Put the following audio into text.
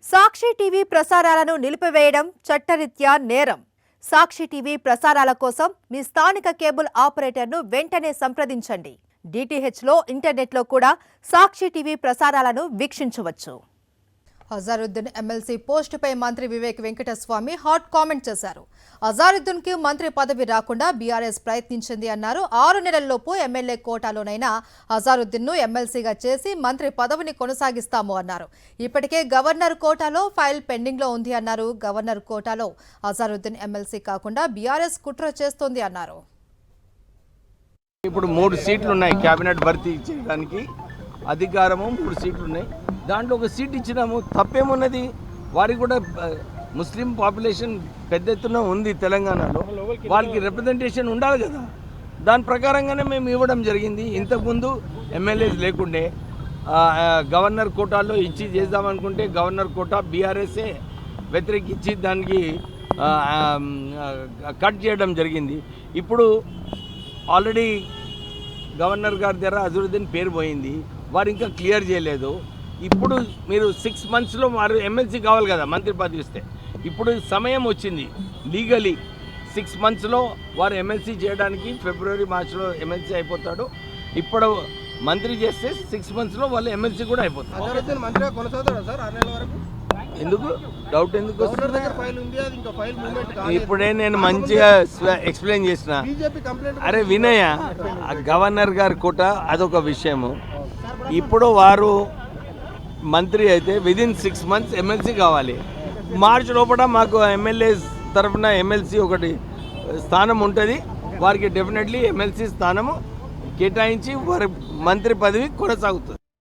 సాక్షి TV ప్రసారాలను నిలిపివేయడం చట్టరీత్యా నేరం. సాక్షి టీవీ ప్రసారాల కోసం మీ స్థానిక కేబుల్ ఆపరేటర్ను వెంటనే సంప్రదించండి. డిటిహెచ్లో, ఇంటర్నెట్లో కూడా సాక్షి టీవీ ప్రసారాలను వీక్షించవచ్చు. అజారుద్దీన్ ఎమ్మెల్సీ పోస్టుపై మంత్రి వివేక్ వెంకటస్వామి హాట్ కామెంట్ చేశారు. అజారుద్దీన్కి మంత్రి పదవి రాకుండా బీఆర్ఎస్ ప్రయత్నించింది అన్నారు. 6 నెలల్లోపు ఎమ్మెల్యే కోటాలోనైనా అజారుద్దీన్ను ఎమ్మెల్సీగా చేసి మంత్రి పదవిని కొనసాగిస్తాము అన్నారు. ఇప్పటికే గవర్నర్ కోటాలో ఫైల్ పెండింగ్లో ఉంది అన్నారు. గవర్నర్ కోటాలో అజారుద్దీన్ ఎమ్మెల్సీ కాకుండా బీఆర్ఎస్ కుట్ర చేస్తోంది అన్నారు. ఇప్పుడు 3 సీట్లు ఉన్నాయి. కేబినెట్ భర్తీ చేయడానికి అధికారము 3 సీట్లు ఉన్నాయి. దాంట్లో ఒక సీట్ ఇచ్చినాము, తప్పేమున్నది? వారికి కూడా ముస్లిం పాపులేషన్ పెద్ద ఎత్తున ఉంది తెలంగాణలో, వాళ్ళకి రిప్రజెంటేషన్ ఉండాలి కదా. దాని ప్రకారంగానే మేము ఇవ్వడం జరిగింది. ఇంతకుముందు ఎమ్మెల్యేస్ లేకుండే గవర్నర్ కోటాలో ఇచ్చి చేద్దామనుకుంటే గవర్నర్ కోటా బీఆర్ఎస్ఏ వ్యతిరేకించి దానికి కట్ చేయడం జరిగింది. ఇప్పుడు ఆల్రెడీ గవర్నర్ గారి దగ్గర అజరుద్దీన్ పేరు పోయింది, వారు ఇంకా క్లియర్ చేయలేదు. ఇప్పుడు మీరు 6 మంత్స్లో వారు ఎమ్మెల్సీ కావాలి కదా, మంత్రి పదవి ఇస్తే. ఇప్పుడు సమయం వచ్చింది లీగలీ 6 మంత్స్లో వారు ఎమ్మెల్సీ చేయడానికి. ఫిబ్రవరి మార్చిలో ఎమ్మెల్సీ అయిపోతాడు. ఇప్పుడు మంత్రి చేస్తే 6 మంత్స్లో వాళ్ళు ఎమ్మెల్సీ కూడా అయిపోతారు. ఎందుకు డౌట్ ఎందుకు? ఇప్పుడే నేను మంచిగా ఎక్స్ప్లెయిన్ చేసిన. అరే వినయ, గవర్నర్ గారి కోట అదొక విషయము. ఇప్పుడు వారు మంత్రి అయితే విదిన్ 6 మంత్స్ ఎమ్మెల్సీ కావాలి. మార్చి లోపల మాకు ఎమ్మెల్యే తరఫున ఎమ్మెల్సీ ఒకటి స్థానం ఉంటుంది. వారికి డెఫినెట్లీ ఎమ్మెల్సీ స్థానము కేటాయించి వారి మంత్రి పదవి కొనసాగుతుంది.